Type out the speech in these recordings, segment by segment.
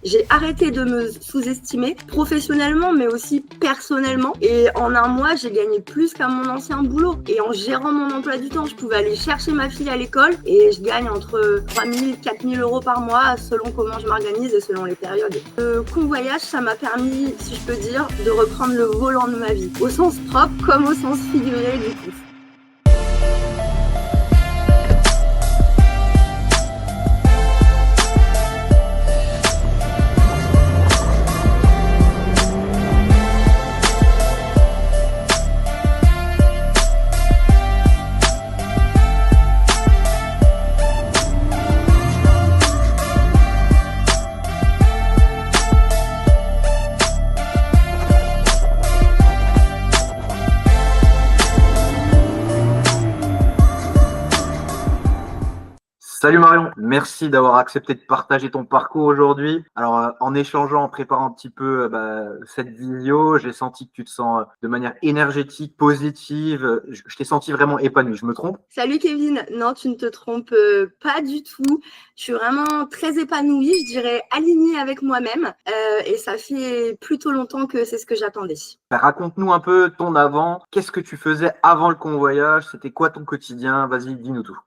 J'ai arrêté de me sous-estimer professionnellement, mais aussi personnellement. Et en un mois, j'ai gagné plus qu'à mon ancien boulot. Et en gérant mon emploi du temps, je pouvais aller chercher ma fille à l'école et je gagne entre 3 000 et 4 000 euros par mois selon comment je m'organise et selon les périodes. Le convoyage, ça m'a permis, si je peux dire, de reprendre le volant de ma vie, au sens propre comme au sens figuré du coup. Salut Marion, merci d'avoir accepté de partager ton parcours aujourd'hui. Alors, en échangeant, en préparant un petit peu cette vidéo, j'ai senti que tu te sens de manière énergétique, positive. Je t'ai senti vraiment épanoui. Je me trompe? Salut Kevin, non tu ne te trompes pas du tout. Je suis vraiment très épanouie, je dirais alignée avec moi-même et ça fait plutôt longtemps que c'est ce que j'attendais. Raconte-nous un peu ton avant. Qu'est-ce que tu faisais avant le convoyage? C'était quoi ton quotidien? Vas-y, dis-nous tout.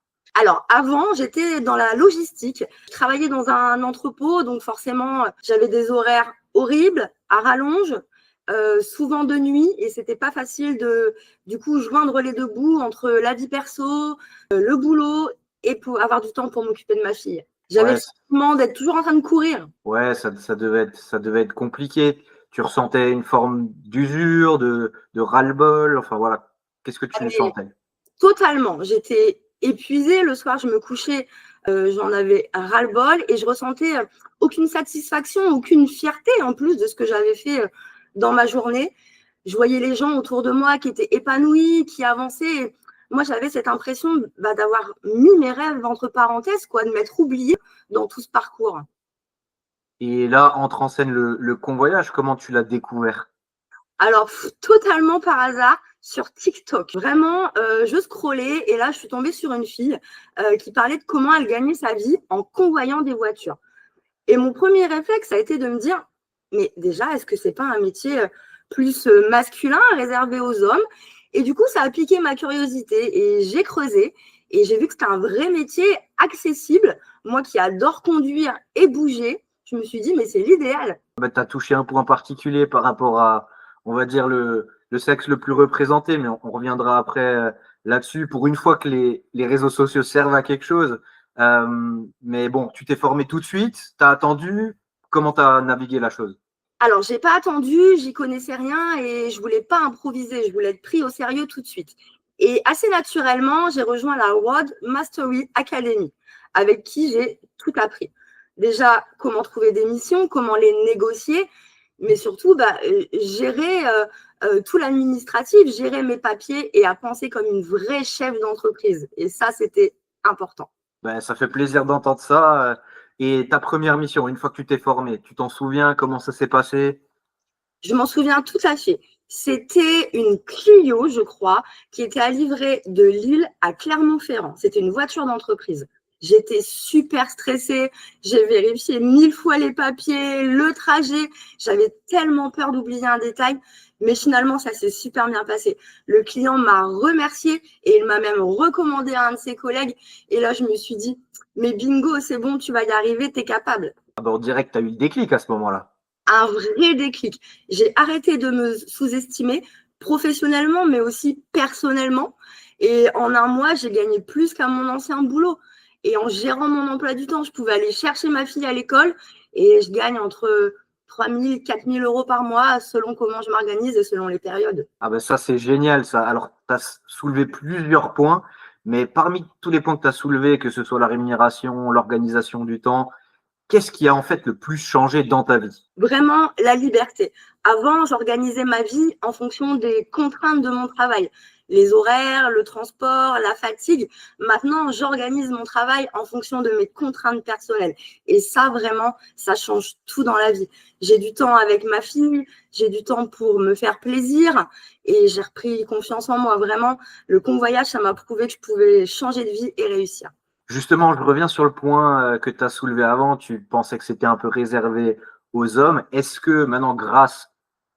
Alors avant, j'étais dans la logistique. Je travaillais dans un entrepôt, donc forcément, j'avais des horaires horribles, à rallonge, souvent de nuit, et c'était pas facile de, du coup, joindre les deux bouts entre la vie perso, le boulot, et pour avoir du temps pour m'occuper de ma fille. J'avais Ouais, le sentiment d'être toujours en train de courir. ouais, ça devait être compliqué. Tu ressentais une forme d'usure, de ras-le-bol. Enfin voilà, qu'est-ce que tu Mais sentais? totalement. J'étais épuisée. Le soir, je me couchais, j'en avais ras-le-bol et je ressentais aucune satisfaction, aucune fierté en plus de ce que j'avais fait dans ma journée. Je voyais les gens autour de moi qui étaient épanouis, qui avançaient. Et moi, j'avais cette impression d'avoir mis mes rêves entre parenthèses, quoi, de m'être oubliée dans tout ce parcours. Et là, entre en scène le convoyage. Comment tu l'as découvert? Alors, totalement par hasard, sur TikTok. Vraiment, je scrollais et là, je suis tombée sur une fille qui parlait de comment elle gagnait sa vie en convoyant des voitures. Et mon premier réflexe a été de me dire, mais déjà, est-ce que c'est pas un métier plus masculin, réservé aux hommes? Et du coup, ça a piqué ma curiosité et j'ai creusé et j'ai vu que c'était un vrai métier accessible. Moi qui adore conduire et bouger, je me suis dit, mais c'est l'idéal. Tu as touché un point particulier par rapport à, on va dire, le sexe le plus représenté, mais on reviendra après là-dessus. Pour une fois que les réseaux sociaux servent à quelque chose. Mais bon, tu t'es formé tout de suite, tu as attendu. Comment tu as navigué la chose? Alors, j'ai pas attendu, j'y connaissais rien et je voulais pas improviser, je voulais être pris au sérieux tout de suite. Et assez naturellement, j'ai rejoint la Road Mastery Academy, avec qui j'ai tout appris. Déjà, comment trouver des missions, comment les négocier, mais surtout, gérer tout l'administratif, gérer mes papiers et à penser comme une vraie chef d'entreprise. Et ça, c'était important. Ben, ça fait plaisir d'entendre ça. Et ta première mission, une fois que tu t'es formé, tu t'en souviens comment ça s'est passé? Je m'en souviens tout à fait. C'était une Clio, je crois, qui était à livrer de Lille à Clermont-Ferrand. C'était une voiture d'entreprise. J'étais super stressée. J'ai vérifié 1000 fois les papiers, le trajet. J'avais tellement peur d'oublier un détail. Mais finalement, ça s'est super bien passé. Le client m'a remercié et il m'a même recommandé à un de ses collègues. Et là, je me suis dit, mais bingo, c'est bon, tu vas y arriver, t'es capable. Ah ben, on dirait que tu as eu le déclic à ce moment-là. Un vrai déclic. J'ai arrêté de me sous-estimer professionnellement, mais aussi personnellement. Et en un mois, j'ai gagné plus qu'à mon ancien boulot. Et en gérant mon emploi du temps, je pouvais aller chercher ma fille à l'école et je gagne entre 3 000 et 4 000 euros par mois selon comment je m'organise et selon les périodes. Ah ben ça, c'est génial, ça. Alors, tu as soulevé plusieurs points, mais parmi tous les points que tu as soulevés, que ce soit la rémunération, l'organisation du temps, qu'est-ce qui a en fait le plus changé dans ta vie? Vraiment la liberté. Avant, j'organisais ma vie en fonction des contraintes de mon travail, les horaires, le transport, la fatigue. Maintenant, j'organise mon travail en fonction de mes contraintes personnelles. Et ça, vraiment, ça change tout dans la vie. J'ai du temps avec ma fille, j'ai du temps pour me faire plaisir et j'ai repris confiance en moi. Vraiment, le convoyage, ça m'a prouvé que je pouvais changer de vie et réussir. Justement, je reviens sur le point que tu as soulevé avant. Tu pensais que c'était un peu réservé aux hommes. Est-ce que maintenant, grâce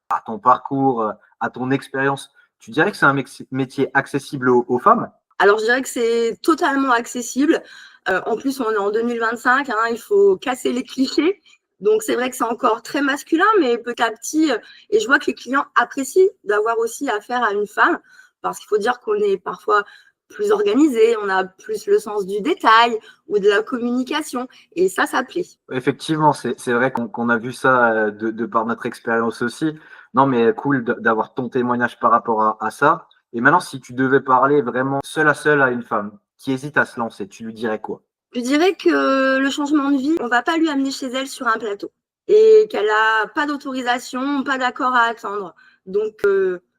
à ton parcours, à ton expérience, tu dirais que c'est un métier accessible aux femmes? Alors, je dirais que c'est totalement accessible. En plus, on est en 2025, hein, il faut casser les clichés. Donc, c'est vrai que c'est encore très masculin, mais petit à petit, et je vois que les clients apprécient d'avoir aussi affaire à une femme, parce qu'il faut dire qu'on est parfois plus organisé, on a plus le sens du détail ou de la communication, et ça plaît. Effectivement, c'est vrai qu'on a vu ça de par notre expérience aussi. Non, mais cool d'avoir ton témoignage par rapport à ça. Et maintenant, si tu devais parler vraiment seul à seul à une femme qui hésite à se lancer, tu lui dirais quoi? Je dirais que le changement de vie, on va pas lui amener chez elle sur un plateau et qu'elle a pas d'autorisation, pas d'accord à attendre. Donc,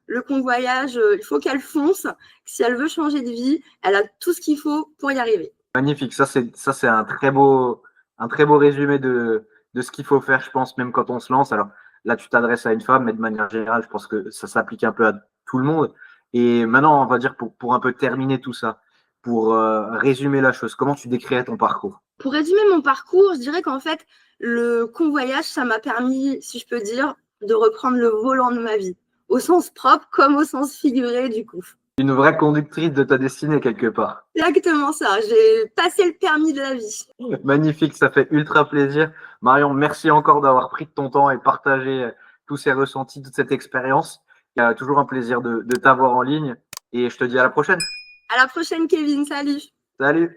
le convoyage, il faut qu'elle fonce. Si elle veut changer de vie, elle a tout ce qu'il faut pour y arriver. Magnifique, ça c'est un très beau résumé de ce qu'il faut faire, je pense, même quand on se lance. Alors là, tu t'adresses à une femme, mais de manière générale, je pense que ça s'applique un peu à tout le monde. Et maintenant, on va dire pour un peu terminer tout ça, pour résumer la chose, comment tu décrirais ton parcours? Pour résumer mon parcours, je dirais qu'en fait, le convoyage, ça m'a permis, si je peux dire, de reprendre le volant de ma vie, au sens propre comme au sens figuré du coup. Une vraie conductrice de ta destinée quelque part. Exactement ça, j'ai passé le permis de la vie. Magnifique, ça fait ultra plaisir. Marion, merci encore d'avoir pris de ton temps et partagé tous ces ressentis, toute cette expérience. Il y a toujours un plaisir de t'avoir en ligne et je te dis à la prochaine. À la prochaine, Kevin, salut! Salut!